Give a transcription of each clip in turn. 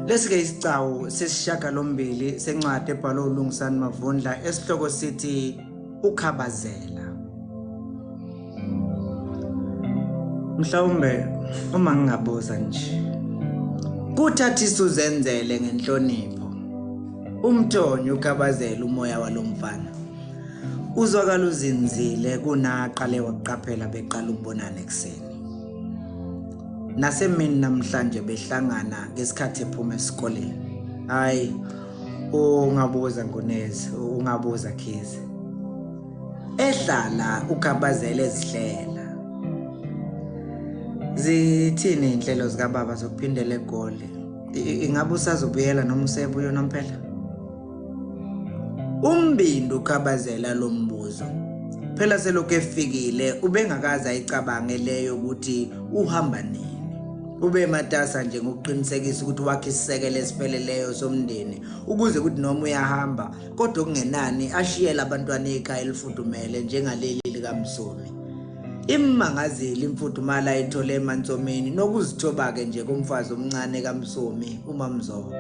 Lesike Isigcawu sesishiyagalombili sencwadi ebhalwe uLungisani Mavundla esihloko sithi UKhabazela. Mhlawumbe uma ngingabuza nje, kuthathisa uzenzele ngenhlonipho. Umthonyo uKhabazela umoya walomfana. Uzwakala uzinzile kunaqale waqaphela beqala ukubonana ekseni. Nasemini namhlanje behlangana ngesikhathi ephuma esikoleni. Hayi, ungabuza Ngunezi, ungabuza Khize. Ehlala uKhabazela ezihlela. Zithini inhlelo zikababa zokuphindela eGoli? Ingabe usazobuyela noma usebuya unomphela? Umbindi uKhabazela lo mbuzo. Phela selokhu efikile ubengakaza ayicabange leyo ukuthi uhamba nini. Ube matasa nje ngokuqinisekisa ukuthi wakhe isisekelo esipheleleyo somndeni ukuze ukuthi noma uyahamba kodwa kungenani ashiyela abantwana ekhaya elifudumele njengaleli likaMsomi. Imangazeli imfudumala ayithole eMantsomeni nokuzithoba ke nje kumfazi omncane kaMsomi uMamzobo.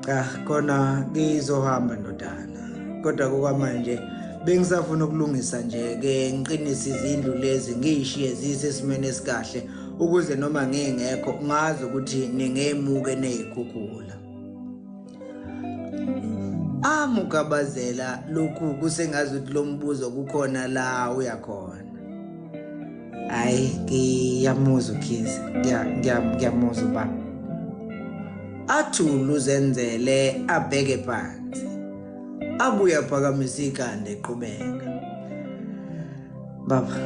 Cha khona ngizohamba ndodana. Kodwa kokwamanje bengisafuna ukulungisa nje ke ngiqinisa izindlu lezi ngiyishiye zisesimene esikahle ukuze noma ngingekho ngazi ukuthi ningemuke nezikhukhula. UKhabazela lokhu kusengazi ukuthi lo mbuzo kukhona la uyakhona. Hayi ngiyamuzwa Khize, ngiyamuzwa baba. Athula uzenzele abheke phansi. Abuya phakamisa ikhanda eqhubeka. Baba,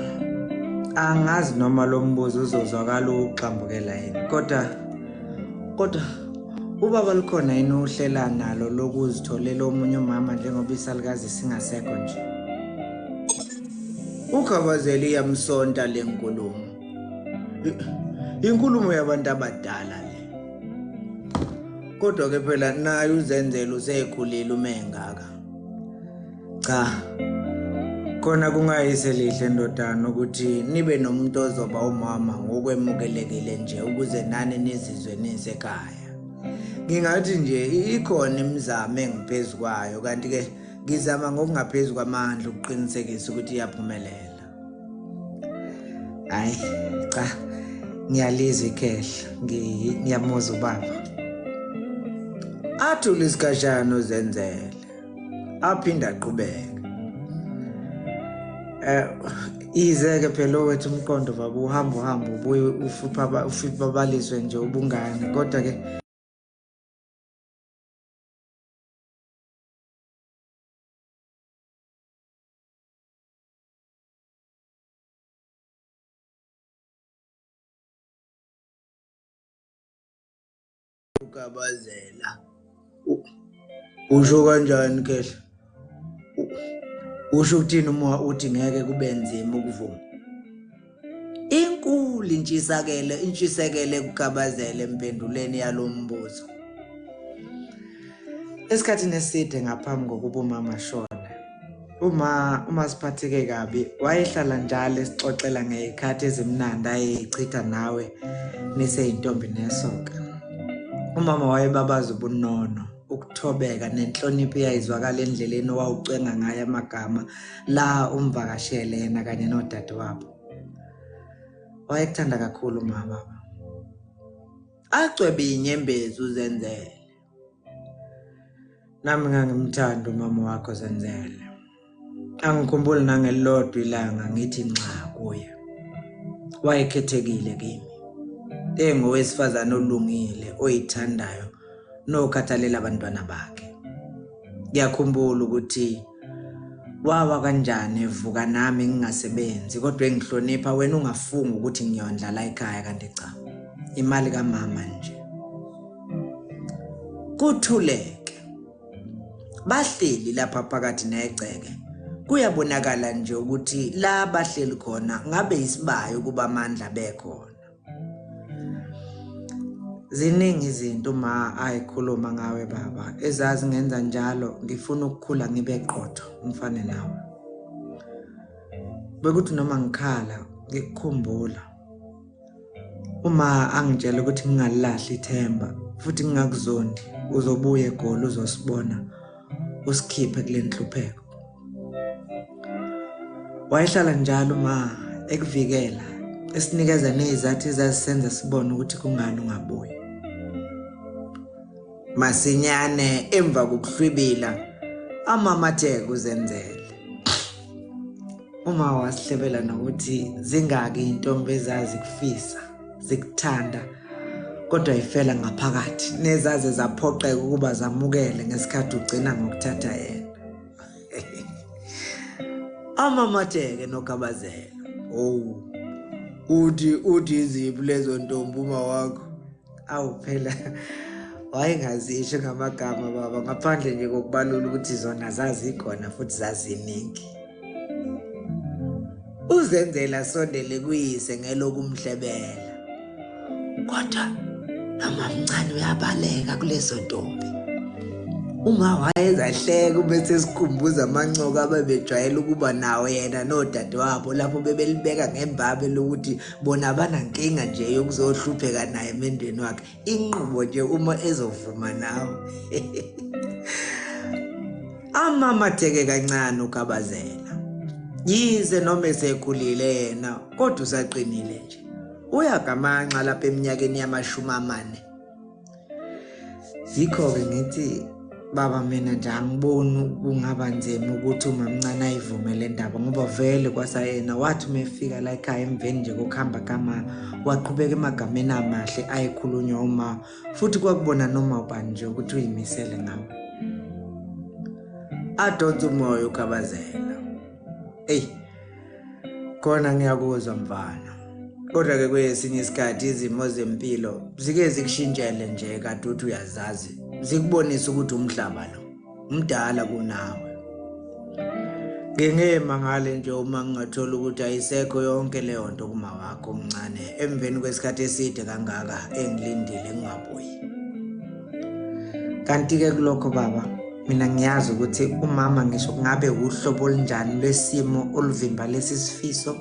angazi noma lo mbuzo uzozwakala uxambukela yini. Kodwa ubaba likhona yini uhlela nalo lokuzitholela omunye umama njengoba isalukazi singasekho nje? UKhabazela iyamsonta le nkulumo. Inkulumo yabantu abadala le. Kodwa ke phela naye uzenzele usekhulile umengaka. Cha. Khona kungayiselihle ndodana ukuthi nibe nomuntu ozoba umama ngokwemukelekile nje ukuze nani nizizwe nisekhaya. Ngingathi nje ikhona imizamo engiphezukwayo kanti ke ngizama ngokungaphezulu kwamandla ukuqinisekisa ukuthi iyaphumelela. Hayi cha ngiyalizwa ikhehla ngiyamuzwa ubaba. Athula isikashana uzenzele aphinda aqhubeka. Izeke phela wethu umqondo baba uhamba ubuye ufiphabaliswe nje ubungane kodwa ke UKhabazela usho kanjani kehla? Usho ukuthini uma uthi ngeke kube nzima ukuvuma? Inkulu intshisekele kuKhabazela empenduleni yalombuzo. Esikhathini eside ngaphambi kokuba umama shona, uma siphatheke kabi wayehlala njalo esixoxela ngezikhathi ezimnandi ayezichitha nawe niseyintombi nesoka. Umama wayebabaza ubunono, ukuthobeka nenhlonipho eyayizwakala endleleni owawucwenga ngayo amagama la umvakashele yena kanye nodadewabo. Wayekuthanda kakhulu umama. Acwebe inyembezi uzenzele. Nami ngangimthanda umama wakho Zenzele. Angikhumbuli nangelilodwa ilanga ngithi nxa kuye. Wayekhethekile kimi. Engowesifazane olungile oyithandayo nokhathalela abantwana bakhe. Ngiyakhumbula ukuthi wawa kanjani evuka nami ngingasebenzi kodwa engihlonipha wena ungafunga ukuthi ngiyondlala ekhaya kanti cha. Imali kaMama nje. Kuthuleke. Bahleli lapha phakathi negceke. Kuyabonakala nje ukuthi la bahleli khona ngabe isibayo kuba amandla bekhona. Ziningi izinto uma ayikhuluma ngawe baba ezazi ngenza njalo ngifuna ukukhula ngibe qotho ngifane nawe. Bekuthi noma ngikhala ngikukhumbula uma angitshela ukuthi ngingalahli ithemba futhi ngingakuzondi uzobuya eGoli uzosibona usikhiphe kule nhlupheko. Wayehlala njalo ma ekuvikela esinikeza nezizathu ezazisenza sibone ukuthi kungani ungabuyi. Masinyane emva kokuhlwibila amamatheke uZenzele. Uma wasihlebela nokuthi zingaki intombi ezazi kufisa zikuthanda kodwa ifela ngaphakathi nezaze zaphoqeka ukuba zamukele ngesikhathi ugcina ngokuthatha yena. Amamatheke noKhabazela. Oh. Uthi iziphi lezo ntombi uma wakho? Awu phela wayengazisho ngamagama baba ngaphandle nje kokubalula ukuthi zona zazikhona futhi zaziningi. uZenzele asondele kuyise ngelokumhlebela. Kodwa noma mncane uyabaleka kulezo ntombi. Uma wayezahleka bese sikhumbuza amancoka abebejwayele ukuba nawo yena nodadewabo lapho bebelibeka ngembabe lokuthi bona banankinga nje yokuzohlupheka naye emendweni wakhe. Inqubo nje uma ezovuma nawe. Amamatheke kancane uKhabazela. Yize noma esekhulile yena kodwa usaqinile nje. Uyagamanxa lapha eminyakeni yama-40. Yikho-ke ngithi baba mina nje angiboni kungaba nzima ukuthi umamncane ayivume le ndaba ngoba vele kwasayena wathi umefika la ekhaya emveni nje kokuhamba kama waqhubeka emagameni amahle ayikhulunywa uma futhi kwakubona noma ubani nje ukuthi uyimisele ngawo. Adonsa umoya uKhabazela. Khona ngiyakuzwa mfana. Kodwa-ke kwesinye isikhathi izimo zempilo zike zikushintshele nje kade uthi uyazazi. Zikubonisa ukuthi umhlaba lo mdala kunawe. Ngingemangale nje uma ngingathola ukuthi ayisekho yonke leyo nto kuma wakho omncane emveni kwesikhathi eside kangaka engilindile ngingabuyi. Kanti-ke kulokho baba mina ngiyazi ukuthi umama ngisho kungabe uhlobo olunjani lwesimo oluvimba lesi sifiso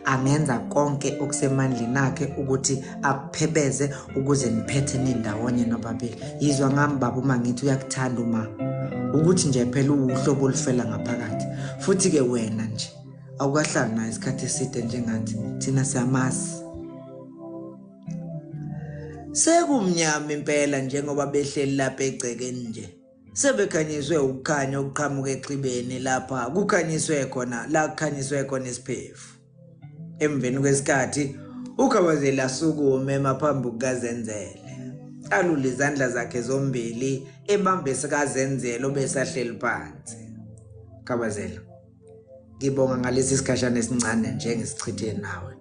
angenza konke okusemandleni akhe ukuthi akuphebeze ukuze niphethe nindawonye nobabili. Yizwa ngami baba uma ngithi uyakuthanda uma ukuthi nje phela uhlobo olufela ngaphakathi futhi-ke wena nje awukahlali naye isikhathi eside njengathi thina siyamazi. Sekumnyama impela njengoba behleli lapha egcekeni nje. Sebekhanyiswe ukukhanya okuqhamuka exhibeni lapha kukhanyiswe khona la kukhanyiswe khona isiphefu. Emveni kwesikhathi uKhabazela asukume emaphambi kukaZenzele. Alule izandla zakhe zombili ebambe sikaZenzele obesahleli phansi. Khabazela, ngibonga ngalesi sikhashana esincane nje ngisichithe nawe.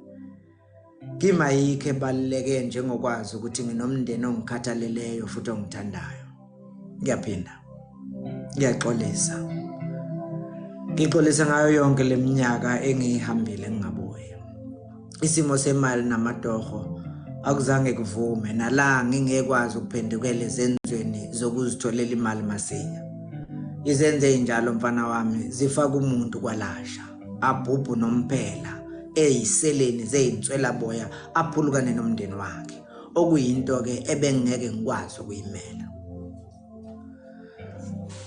Kima yikho ebaluleke njengokwazi ukuthi nginomndeni ongikhathaleleyo futhi ongithandayo. Ngiyaphinda. Ngiyaxolisa. Ngixolisa ngayo yonke leminyaka engihambile ngingabuyi. Isimo semali namatoho akuzange kuvume nala ngingekwazi ukuphendukela ezenzweni zokuzitholela imali masinya. Izenze njalo mfana wami zifaka umuntu kwalasha abhubhu nomphela eyiseleni zeyinswela boya aphulukane nomndeni wakhe okuyinto ke ebengeke ngikwazi ukuyimela.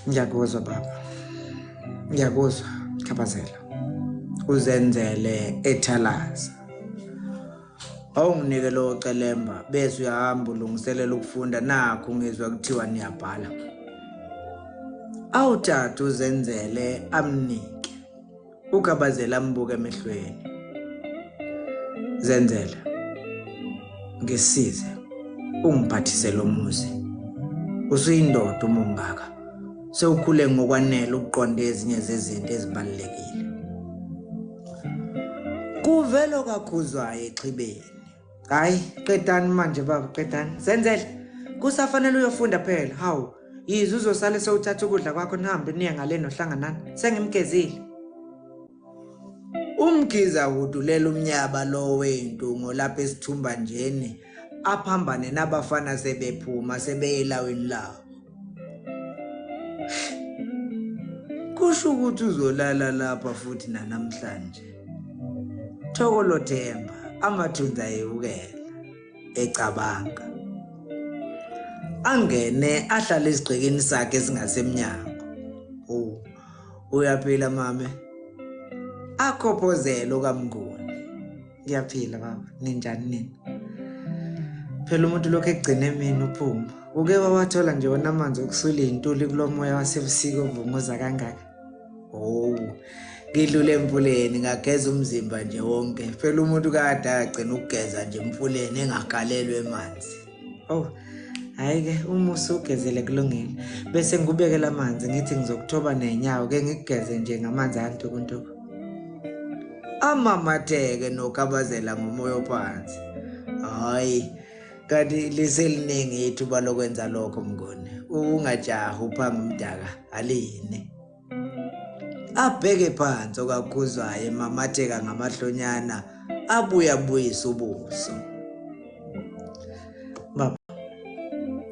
Ngiyakuzwa baba. Ngiyakuzwa Khabazela. uZenzele ethalaza. Awunginike lo celemba bese uyahamba ulungiselela ukufunda nakho ngizwa kuthiwa niyabhala. Awuthatha uZenzele amnike. uKhabazela ambuka emehlweni. Zenzele, ngisize ungiphathise lo muzi. Usuyindoda uma ungaka. Sewukhule ngokwanele ukuqonda ezinye zezinto ezibalekile. Kuvelo kakhuzwayo exhibeni. Hayi, qedani manje baba, qedani. Zenzele, kusafanele uyofunda phela. Hawu, yize uzosale sewuthatha ukudla kwakho nihambe niye ngale nohlanganana. Sengimgezile. Umkhiza udulela umnyaba lo wentungo lapha esithumba njene aphambane nabafana sebephuma sebeyelaweni lawo. Kusho ukuthi uzolala lapha futhi namhlanje. Thokolo Themba amathunza eyukela ecabanga. angene ahlale isigqikini sakhe esingasemnyango. Uyaphila mame? Akhophozela kaMnguni. Ngiyaphila baba, ninjani nini? Phela umuntu lokho egcine mina uphuma. Uke wawathola nje wona amanzi okusula intuli kulomoya wasebusika ovunguza kangaka. Ngidlule emfuleni ngageza umzimba nje wonke. Phela umuntu kade agcina ukugeza nje emfuleni engagalelwe emanzi. Hayi ke uma usugezele kulungile bese ngikubekela amanzi ngithi ngizokuthoba nenyawo ke ngikugeze nje ngamanzi antukuntuku. Amamatheke nokhabazela ngomoya ophansi. Hayi kanti liseliningi ithuba lokwenza lokho Mnguni. Ungajaha uphanga umdaka aline. Abheke phansi okakhuzwayo emamatheka ngamahlonyana abuya buyisa ubuso. Baba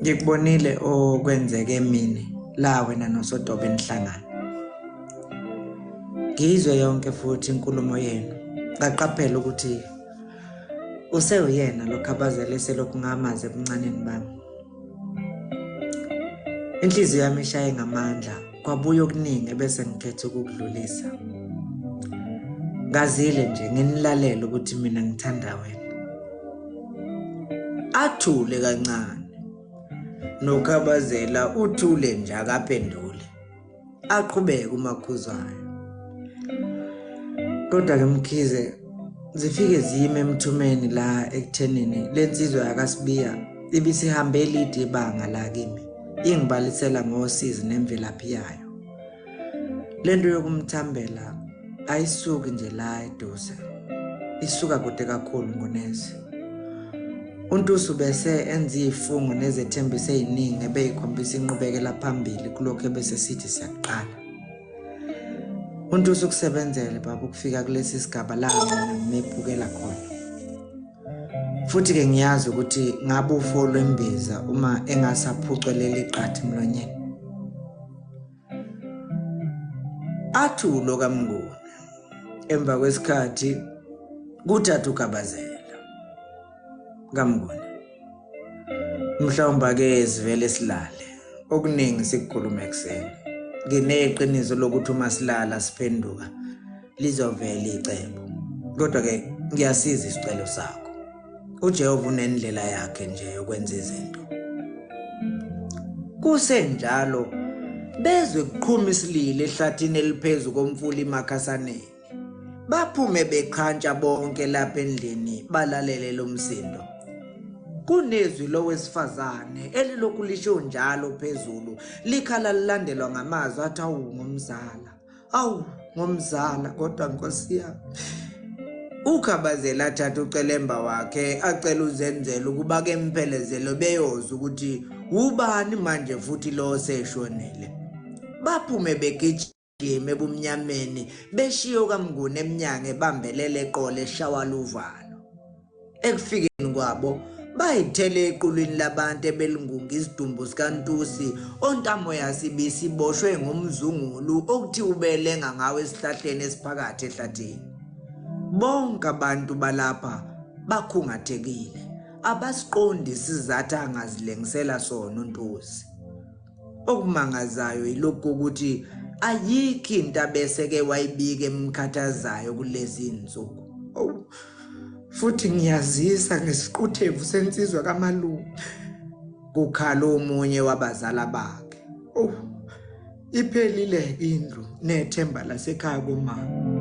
ngikubonile okwenzeke emini la wena noSodobe enihlangana. Ngizwe yonke futhi inkulumo yenu. Ngaqaphela ukuthi useyena lokhabazela eselokhu ngamazi ebuncaneni bami. Inhliziyo yami ishaye ngamandla kwabuya okuningi bese ngikhetha ukukudlulisa. Ngazile nje nginilalela ukuthi mina ngithanda wena. Athule kancane. Nokhabazela uthule nje akaphendule. Aqhubeke umakhuzwayo. Kodwa ke Mkhize zifike zime emthumeni la ekuthenini lensizwa yakasibiya ibisihambe elide ibanga la kimi. Ingibalisela ngosizi nemvelaphi yayo. Lento yokumthambela ayisuki nje la eduze. Isuka kude kakhulu ngonesi. Untusu bese enza izifungo nezethembiso eziningi ebeyikhombisa inqubekela phambili kulokho bese sithi siyaqala. Untusu kusebenzele baba ukufika kulesi sigaba la ngimephukela khona. Futhi ke ngiyazi ukuthi ngabe ufolo embiza uma engasaphucelela iqathi emlonyeni. Athulo kaMnguni. Emva kwesikhathi kuthatha uKhabazela. kaMnguni. Mhlawumbe ke sivele silale. Okuningi sikukhuluma ekseni. Ngineqiniso lokuthi uma silala siphenduka lizovela icebo. Kodwa ke ngiyasiza isicelo sakho. uJehova unendlela yakhe nje yokwenza izinto. Kusenjalo bezwe kuqhuma isililo ehlathini eliphezulu komfula imakhasaneni. Baphume beqhantsha bonke lapha endlini balalele lo msindo. Kunezwi lowesifazane elilokhu lisho njalo phezulu likhala lilandelwa ngamazwi athi awu ngomzala. Awu ngomzala kodwa Nkosi yami. UKhabazela athatha ucelemba wakhe acela uzenzela ukuba ke imphelezelo beyoza ukuthi ubani manje futhi lo oseshonile. Baphume begijima ebumnyameni beshiyo kaMnguni eminyango ebambelele eqole eshawala uvalo. Ekufikeni kwabo bayithele equlwini labantu ebelingunga isidumbu sikaNtusi ontamo yasibisi iboshwe ngomzungulu okuthi ubelenga ngawe esihlahleni esiphakathi ehlathini. Bonke abantu balapha bakhungathekile abasiqondi sizathu angazilengisela sona uNtusi. Okumangazayo yilokho ukuthi ayikho into abeseke wayibika emkhathazayo kulezi insuku. Futhi ngiyazisa ngesiquthevu sensizwa kaMalume kukhala omunye wabazala bakhe. Iphelile indlu nethemba lasekhaya komama.